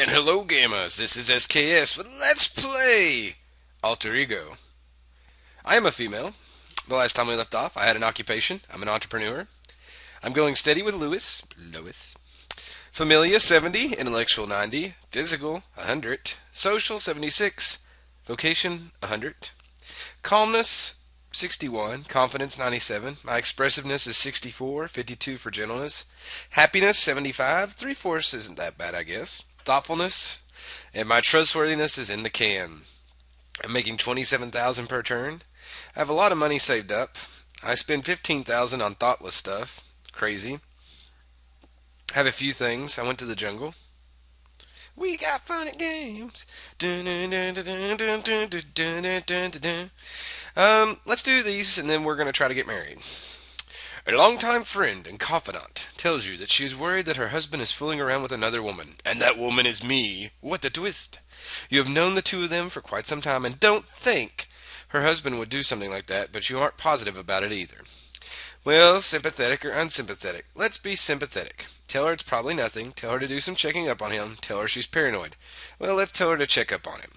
And hello, gamers. This is SKS with Let's Play Alter Ego. I am a female. The last time we left off, I had an occupation. I'm an entrepreneur. I'm going steady with Lois. Familia 70, intellectual 90, physical 100, social 76, vocation 100, calmness 61, confidence 97, my expressiveness is 64, 52 for gentleness, happiness 75, 3/4 isn't that bad, I guess, thoughtfulness, and my trustworthiness is in the can. I'm making 27,000 per turn. I have a lot of money saved up. I spend 15,000 on thoughtless stuff. Crazy. Have a few things. I went to the jungle. We got fun at games. Let's do these and then we're going to try to get married. A longtime friend and confidant tells you that she is worried that her husband is fooling around with another woman, and that woman is me. What a twist! You have known the two of them for quite some time and don't think her husband would do something like that, but you aren't positive about it either. Well, sympathetic or unsympathetic? Let's be sympathetic. Tell her it's probably nothing. Tell her to do some checking up on him. Tell her she's paranoid. Well, let's tell her to check up on him.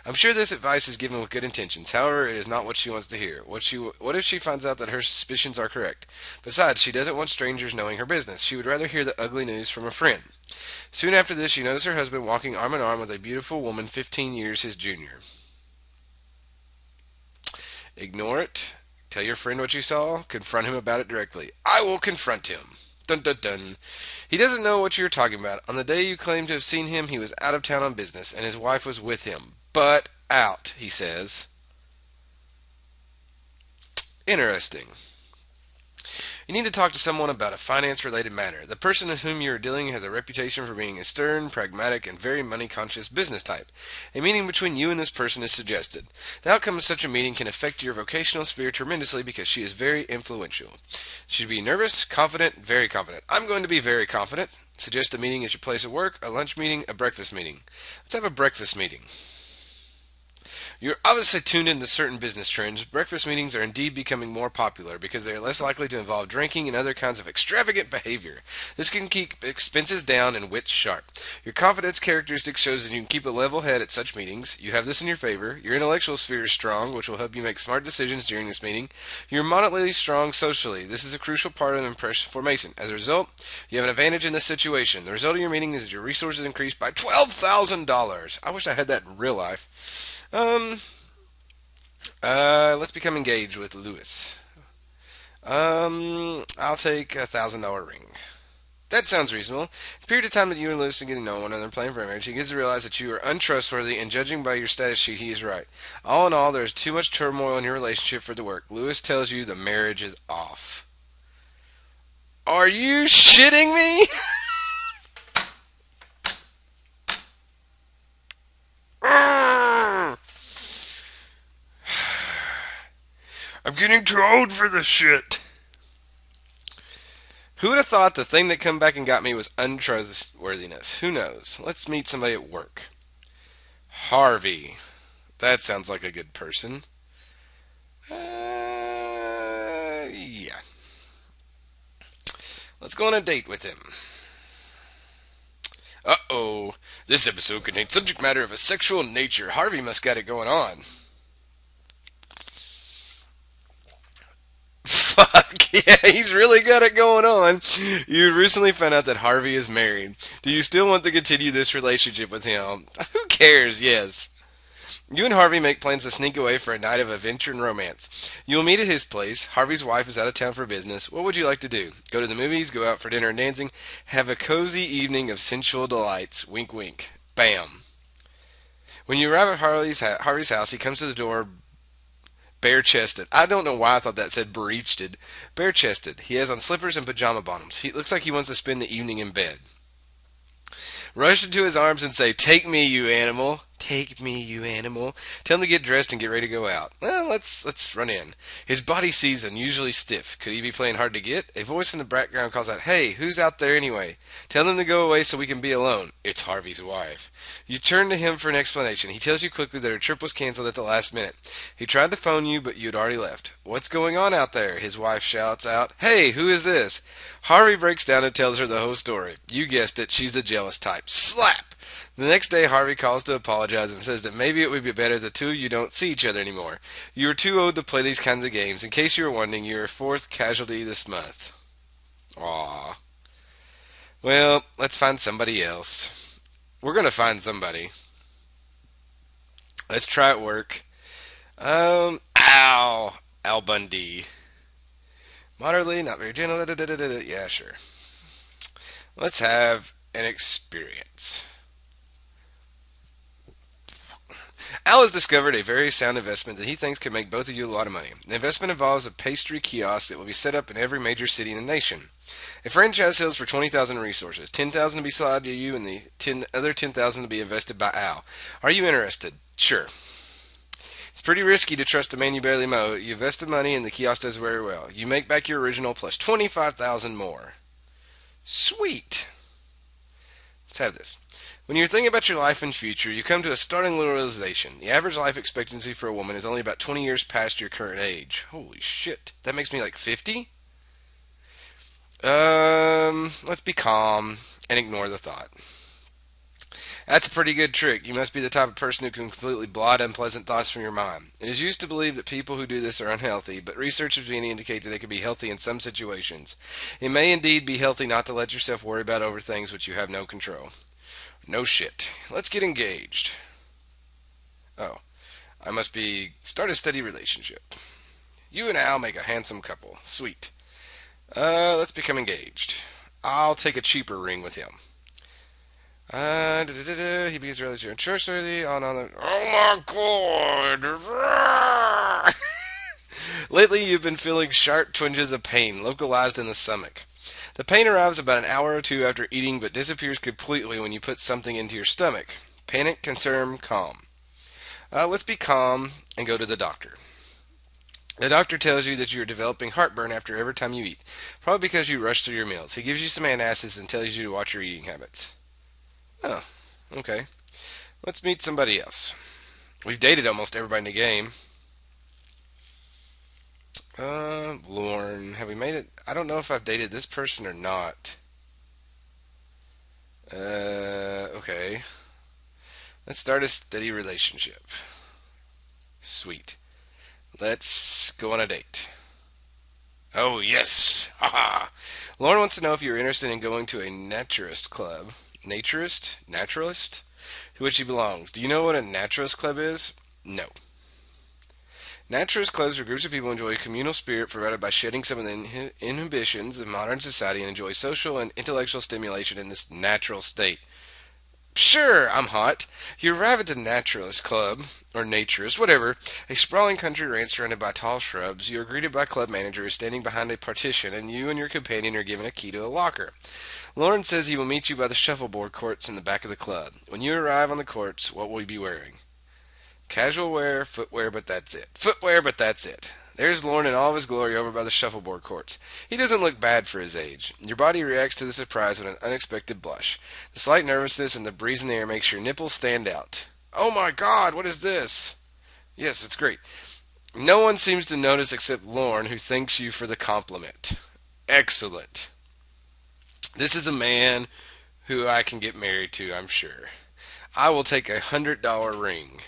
I'm sure this advice is given with good intentions. However, it is not what she wants to hear. What if she finds out that her suspicions are correct? Besides, she doesn't want strangers knowing her business. She would rather hear the ugly news from a friend. Soon after this, you notice her husband walking arm in arm with a beautiful woman 15 years his junior. Ignore it. Tell your friend what you saw. Confront him about it directly. I will confront him. Dun dun dun. He doesn't know what you're talking about. On the day you claim to have seen him, he was out of town on business, and his wife was with him. But out, he says. Interesting. You need to talk to someone about a finance-related matter. The person with whom you are dealing has a reputation for being a stern, pragmatic, and very money-conscious business type. A meeting between you and this person is suggested. The outcome of such a meeting can affect your vocational sphere tremendously because she is very influential. She should be nervous, confident, very confident. I'm going to be very confident. Suggest a meeting at your place of work, a lunch meeting, a breakfast meeting. Let's have a breakfast meeting. You're obviously tuned into certain business trends. Breakfast meetings are indeed becoming more popular because they are less likely to involve drinking and other kinds of extravagant behavior. This can keep expenses down and wits sharp. Your confidence characteristic shows that you can keep a level head at such meetings. You have this in your favor. Your intellectual sphere is strong, which will help you make smart decisions during this meeting. You're moderately strong socially. This is a crucial part of impression formation. As a result, you have an advantage in this situation. The result of your meeting is that your resources increase by $12,000. I wish I had that in real life. Let's become engaged with Lewis. I'll take $1,000 ring. That sounds reasonable. The period of time that you and Lewis are getting to know one another, planning for marriage, he gets to realize that you are untrustworthy, and judging by your status sheet, he is right. All in all, there is too much turmoil in your relationship for it to work. Lewis tells you the marriage is off. Are you shitting me? I'm getting too old for this shit. Who would have thought the thing that come back and got me was untrustworthiness? Who knows? Let's meet somebody at work. Harvey. That sounds like a good person. Yeah. Let's go on a date with him. Uh-oh. This episode contains subject matter of a sexual nature. Harvey must got it going on. Fuck, yeah, he's really got it going on. You recently found out that Harvey is married. Do you still want to continue this relationship with him? Who cares? Yes. You and Harvey make plans to sneak away for a night of adventure and romance. You will meet at his place. Harvey's wife is out of town for business. What would you like to do? Go to the movies, go out for dinner and dancing, have a cozy evening of sensual delights. Wink, wink. Bam. When you arrive at Harvey's house, he comes to the door bare-chested. I don't know why I thought that said breeched. Bare-chested. He has on slippers and pajama bottoms. He looks like he wants to spend the evening in bed. Rush into his arms and say, "Take me, you animal. Take me, you animal." Tell him to get dressed and get ready to go out. Well, let's run in. His body seems unusually stiff. Could he be playing hard to get? A voice in the background calls out, "Hey, who's out there anyway? Tell them to go away so we can be alone." It's Harvey's wife. You turn to him for an explanation. He tells you quickly that her trip was canceled at the last minute. He tried to phone you, but you had already left. "What's going on out there?" His wife shouts out. "Hey, who is this?" Harvey breaks down and tells her the whole story. You guessed it, she's the jealous type. Slap! The next day, Harvey calls to apologize and says that maybe it would be better if the two of you don't see each other anymore. You are too old to play these kinds of games. In case you were wondering, you're a fourth casualty this month. Aww. Well, let's find somebody else. We're gonna find somebody. Let's try at work. Ow. Al Bundy. Moderately, not very gentle. Da, da, da, da, da. Yeah, sure. Let's have an experience. Al has discovered a very sound investment that he thinks could make both of you a lot of money. The investment involves a pastry kiosk that will be set up in every major city in the nation. A franchise sells for 20,000 resources, 10,000 to be slotted to you, and the other 10,000 to be invested by Al. Are you interested? Sure. It's pretty risky to trust a man you barely know. You invest the money, and the kiosk does very well. You make back your original plus 25,000 more. Sweet. Let's have this. When you're thinking about your life and future, you come to a startling little realization. The average life expectancy for a woman is only about 20 years past your current age. Holy shit. That makes me like 50? Let's be calm and ignore the thought. That's a pretty good trick. You must be the type of person who can completely blot unpleasant thoughts from your mind. It is used to believe that people who do this are unhealthy, but research has begun to indicate that they can be healthy in some situations. It may indeed be healthy not to let yourself worry about over things which you have no control. No shit. Let's get engaged. Oh, I must be start a steady relationship. You and Al make a handsome couple. Sweet. Let's become engaged. I'll take a cheaper ring with him. He begins relatively trustworthy. Oh my god! Lately, you've been feeling sharp twinges of pain, localized in the stomach. The pain arrives about an hour or two after eating, but disappears completely when you put something into your stomach. Panic, concern, calm. Let's be calm and go to the doctor. The doctor tells you that you are developing heartburn after every time you eat, probably because you rush through your meals. He gives you some antacids and tells you to watch your eating habits. Oh, okay. Let's meet somebody else. We've dated almost everybody in the game. Lorne. Have we made it? I don't know if I've dated this person or not. Okay. Let's start a steady relationship. Sweet. Let's go on a date. Oh, yes. Haha. Lauren wants to know if you're interested in going to a naturist club. Naturalist? To which he belongs. Do you know what a naturalist club is? No. Naturalist clubs are groups of people who enjoy a communal spirit provided by shedding some of the inhibitions of modern society and enjoy social and intellectual stimulation in this natural state. Sure, I'm hot. You arrive at the naturalist club, or naturist, whatever, a sprawling country ranch surrounded by tall shrubs. You are greeted by a club manager who is standing behind a partition, and you and your companion are given a key to a locker. Lauren says he will meet you by the shuffleboard courts in the back of the club. When you arrive on the courts, what will you be wearing? Casual wear, footwear, but that's it. Footwear, but that's it. There's Lorne in all of his glory over by the shuffleboard courts. He doesn't look bad for his age. Your body reacts to the surprise with an unexpected blush. The slight nervousness and the breeze in the air makes your nipples stand out. Oh my god, what is this? Yes, it's great. No one seems to notice except Lorne, who thanks you for the compliment. Excellent. This is a man who I can get married to, I'm sure. I will take $100 ring.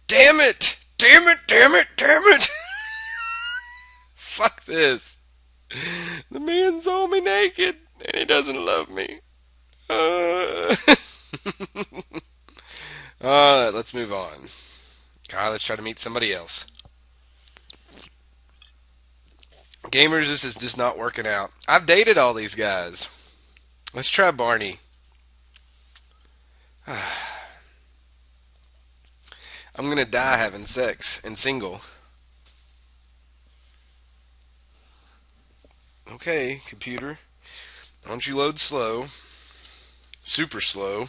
Damn it! Damn it! Damn it! Damn it! Fuck this. The man saw me naked and he doesn't love me. Let's move on. God, let's try to meet somebody else. Gamers, this is just not working out. I've dated all these guys. Let's try Barney. I'm gonna die having sex and single. Okay, computer. Why don't you load slow? Super slow.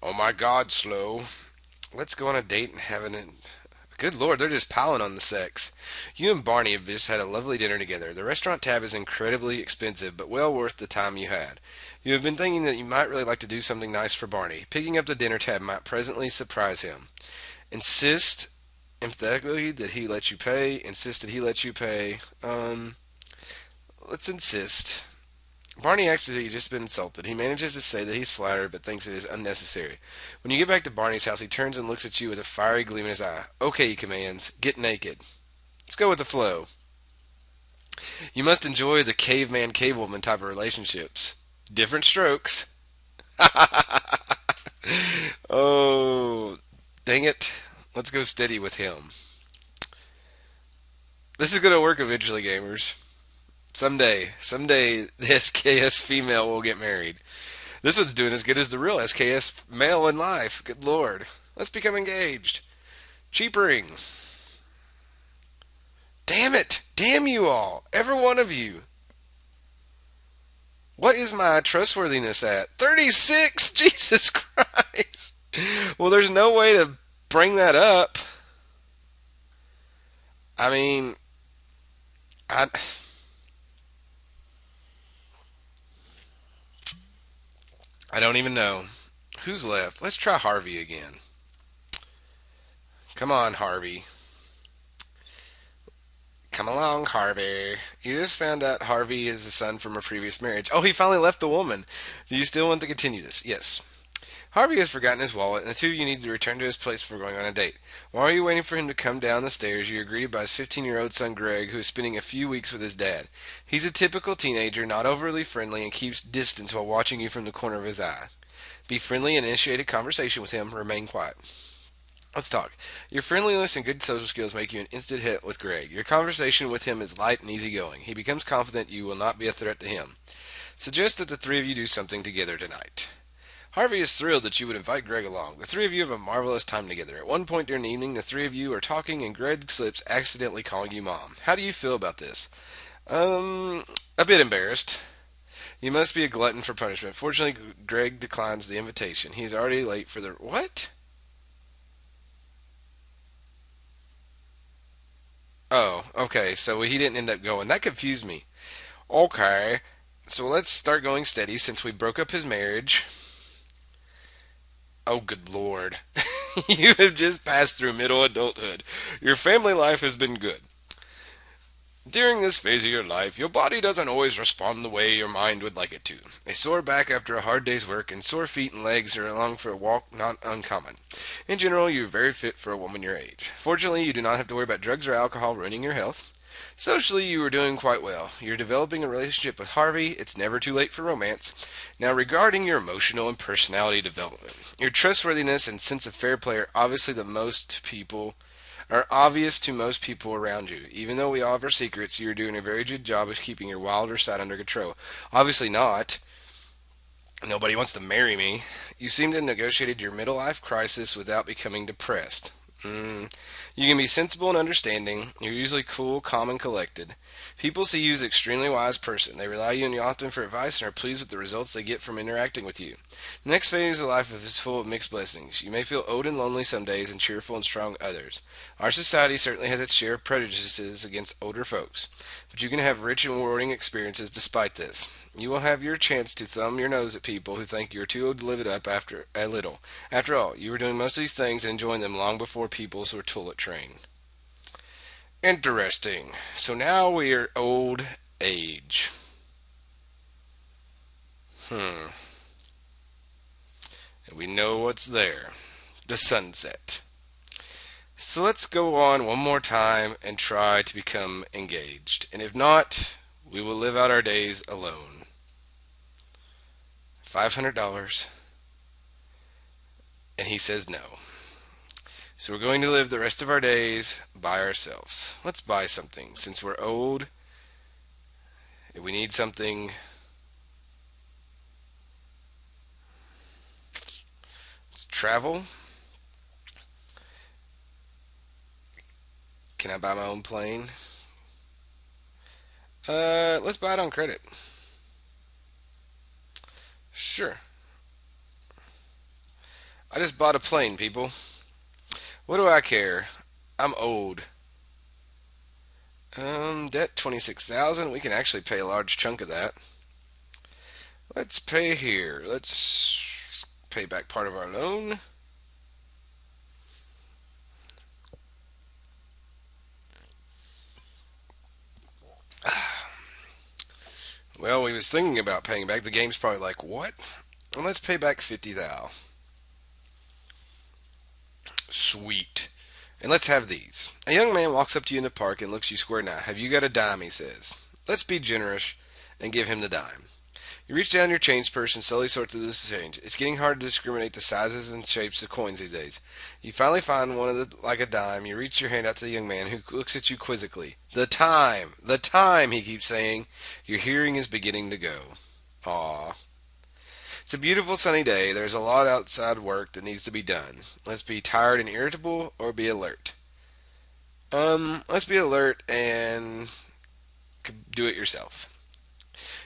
Oh my god, slow. Let's go on a date and have an... Good lord, they're just piling on the sex. You and Barney have just had a lovely dinner together. The restaurant tab is incredibly expensive, but well worth the time you had. You have been thinking that you might really like to do something nice for Barney. Picking up the dinner tab might presently surprise him. Insist empathetically that he let you pay. Insist that he let you pay. Let's insist. Barney acts as if he's just been insulted. He manages to say that he's flattered, but thinks it is unnecessary. When you get back to Barney's house, he turns and looks at you with a fiery gleam in his eye. Okay, he commands, get naked. Let's go with the flow. You must enjoy the caveman cavewoman type of relationships. Different strokes. Oh, dang it. Let's go steady with him. This is going to work eventually, gamers. Someday, the SKS female will get married. This one's doing as good as the real SKS male in life. Good lord. Let's become engaged. Cheapering. Damn it. Damn you all. Every one of you. What is my trustworthiness at? 36? Jesus Christ. Well, there's no way to bring that up. I mean, I I don't even know. Who's left? Let's try Harvey again. Come on, Harvey. Come along, Harvey. You just found out Harvey is the son from a previous marriage. Oh, he finally left the woman. Do you still want to continue this? Yes. Harvey has forgotten his wallet, and the two of you need to return to his place before going on a date. While you're waiting for him to come down the stairs, you are greeted by his 15-year-old son Greg, who is spending a few weeks with his dad. He's a typical teenager, not overly friendly, and keeps distance while watching you from the corner of his eye. Be friendly and initiate a conversation with him. Remain quiet. Let's talk. Your friendliness and good social skills make you an instant hit with Greg. Your conversation with him is light and easygoing. He becomes confident you will not be a threat to him. Suggest that the three of you do something together tonight. Harvey is thrilled that you would invite Greg along. The three of you have a marvelous time together. At one point during the evening, the three of you are talking and Greg slips accidentally calling you mom. How do you feel about this? A bit embarrassed. You must be a glutton for punishment. Fortunately, Greg declines the invitation. He's already late for the... What? Oh, okay. So he didn't end up going. That confused me. Okay. So let's start going steady since we broke up his marriage. Oh, good lord. You have just passed through middle adulthood. Your family life has been good. During this phase of your life, your body doesn't always respond the way your mind would like it to. A sore back after a hard day's work and sore feet and legs are along for a walk not uncommon. In general, you're very fit for a woman your age. Fortunately, you do not have to worry about drugs or alcohol ruining your health. Socially, you are doing quite well. You're developing a relationship with Harvey. It's never too late for romance. Now, regarding your emotional and personality development, your trustworthiness and sense of fair play are obvious to most people around you. Even though we all have our secrets, you're doing a very good job of keeping your wilder side under control. Obviously not. Nobody wants to marry me. You seem to have negotiated your middle life crisis without becoming depressed. You can be sensible and understanding. You're usually cool, calm, and collected. People see you as an extremely wise person. They rely on you often for advice and are pleased with the results they get from interacting with you. The next phase of life is full of mixed blessings. You may feel old and lonely some days and cheerful and strong others. Our society certainly has its share of prejudices against older folks, but you can have rich and rewarding experiences despite this. You will have your chance to thumb your nose at people who think you're too old to live it up after a little. After all, you were doing most of these things and enjoying them long before people's were toilet trained. Interesting. So now we are old age. And we know what's there. The sunset. So let's go on one more time and try to become engaged. And if not, we will live out our days alone. $500. And he says no. So we're going to live the rest of our days by ourselves. Let's buy something. Since we're old, if we need something, let's travel. Can I buy my own plane? Let's buy it on credit. Sure. I just bought a plane, people. What do I care? I'm old. Debt 26,000. We can actually pay a large chunk of that. Let's pay here. Let's pay back part of our loan. Well, we was thinking about paying back. The game's probably like, what? Well, let's pay back 50 thou. Sweet. And let's have these. A young man walks up to you in the park and looks you square in the eye. Have you got a dime, he says. Let's be generous and give him the dime. You reach down your change purse and slowly sort through the change. It's getting hard to discriminate the sizes and shapes of coins these days. You finally find one of the like a dime. You reach your hand out to the young man who looks at you quizzically. The time, he keeps saying. Your hearing is beginning to go. Aw. It's a beautiful sunny day. There's a lot outside work that needs to be done. Let's be tired and irritable or be alert. Let's be alert and do it yourself.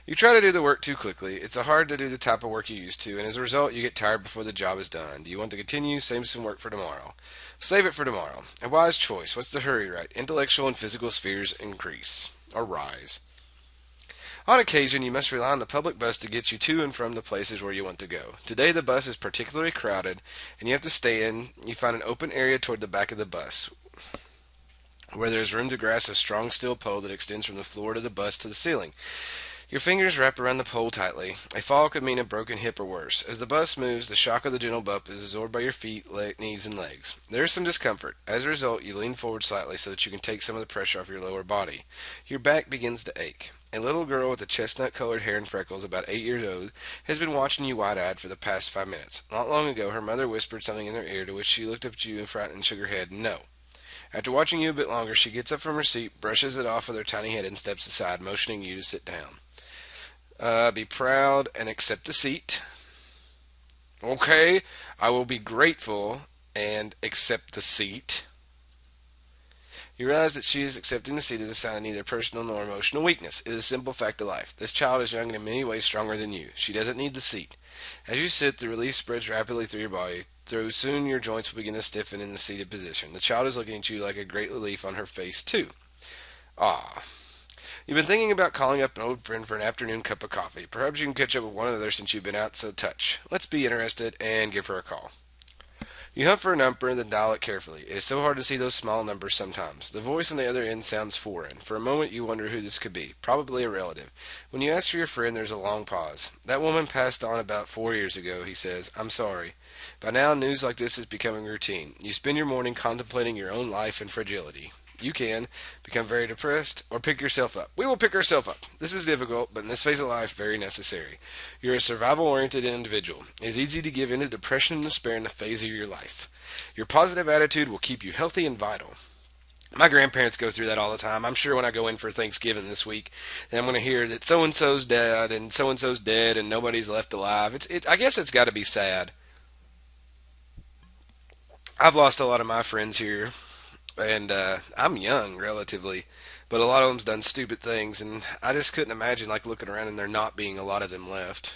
You try to do the work too quickly. It's hard to do the type of work you used to, and as a result, you get tired before the job is done. Do you want to continue? Save some work for tomorrow. Save it for tomorrow. A wise choice. What's the hurry, right? Intellectual and physical spheres increase or rise. On occasion, you must rely on the public bus to get you to and from the places where you want to go. Today, the bus is particularly crowded, and you have to stay in. You find an open area toward the back of the bus, where there is room to grasp a strong steel pole that extends from the floor of the bus to the ceiling. Your fingers wrap around the pole tightly. A fall could mean a broken hip or worse. As the bus moves, the shock of the gentle bump is absorbed by your feet, knees, and legs. There is some discomfort. As a result, you lean forward slightly so that you can take some of the pressure off your lower body. Your back begins to ache. A little girl with a chestnut-colored hair and freckles, about 8 years old, has been watching you wide-eyed for the past 5 minutes. Not long ago, her mother whispered something in her ear, to which she looked up at you in fright and shook her head, no. After watching you a bit longer, she gets up from her seat, brushes it off with her tiny head, and steps aside, motioning you to sit down. Be proud and accept a seat. Okay, I will be grateful and accept the seat. You realize that she is accepting the seat as a sign of neither personal nor emotional weakness. It is a simple fact of life. This child is young and in many ways stronger than you. She doesn't need the seat. As you sit, the release spreads rapidly through your body. Though soon your joints will begin to stiffen in the seated position. The child is looking at you like a great relief on her face, too. Ah. You've been thinking about calling up an old friend for an afternoon cup of coffee. Perhaps you can catch up with one another since you've been out so touch. Let's be interested and give her a call. You hunt for a number and then dial it carefully. It is so hard to see those small numbers sometimes. The voice on the other end sounds foreign. For a moment you wonder who this could be. Probably a relative. When you ask for your friend, there's a long pause. That woman passed on about 4 years ago, he says. I'm sorry. By now, news like this is becoming routine. You spend your morning contemplating your own life and fragility. You can become very depressed or pick yourself up. We will pick ourselves up. This is difficult, but in this phase of life, very necessary. You're a survival-oriented individual. It is easy to give in to depression and despair in the phase of your life. Your positive attitude will keep you healthy and vital. My grandparents go through that all the time. I'm sure when I go in for Thanksgiving this week, then I'm going to hear that so-and-so's dead and so-and-so's dead and nobody's left alive. I guess it's got to be sad. I've lost a lot of my friends here. And I'm young, relatively, but a lot of them's done stupid things, and I just couldn't imagine like looking around and there not being a lot of them left.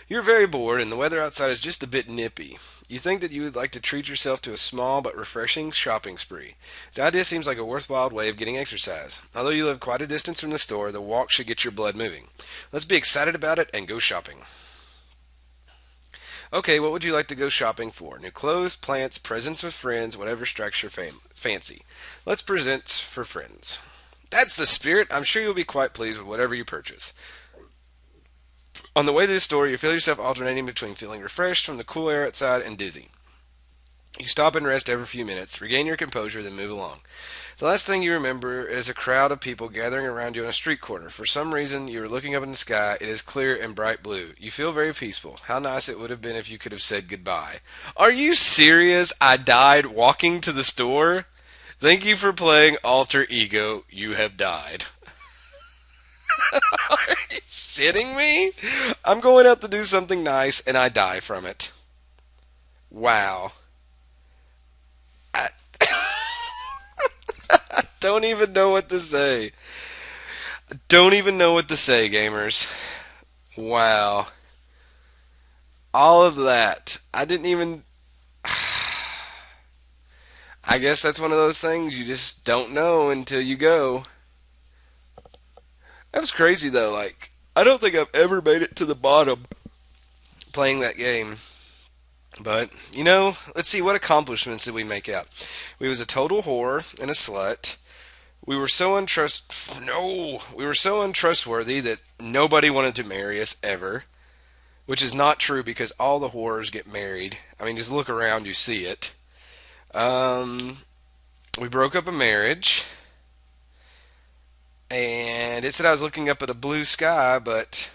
You're very bored, and the weather outside is just a bit nippy. You think that you would like to treat yourself to a small but refreshing shopping spree. The idea seems like a worthwhile way of getting exercise. Although you live quite a distance from the store, the walk should get your blood moving. Let's be excited about it and go shopping. Okay, what would you like to go shopping for? New clothes, plants, presents with friends, whatever strikes your fancy. Let's presents for friends. That's the spirit. I'm sure you'll be quite pleased with whatever you purchase. On the way to the store, you feel yourself alternating between feeling refreshed from the cool air outside and dizzy. You stop and rest every few minutes, regain your composure, then move along. The last thing you remember is a crowd of people gathering around you on a street corner. For some reason, you are looking up in the sky. It is clear and bright blue. You feel very peaceful. How nice it would have been if you could have said goodbye. Are you serious? I died walking to the store? Thank you for playing Alter Ego. You have died. Are you shitting me? I'm going out to do something nice and I die from it. Wow. I don't even know what to say. Don't even know what to say, gamers. Wow. All of that. I didn't even... I guess that's one of those things you just don't know until you go. That was crazy, though. Like, I don't think I've ever made it to the bottom playing that game. But, let's see, what accomplishments did we make out? We was a total whore and a slut. We were so we were so untrustworthy that nobody wanted to marry us ever, which is not true because all the whores get married. I mean, just look around, you see it. Um, we broke up a marriage, and it said I was looking up at a blue sky, but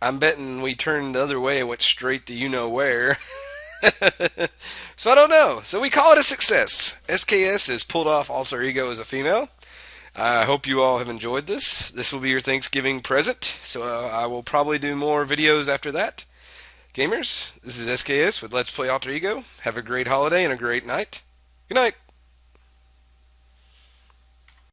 I'm betting we turned the other way and went straight to you know where. So I don't know. So we call it a success. SKS has pulled off alter ego as a female. I hope you all have enjoyed this. This will be your Thanksgiving present, so I will probably do more videos after that. Gamers, this is SKS with Let's Play Alter Ego. Have a great holiday and a great night. Good night.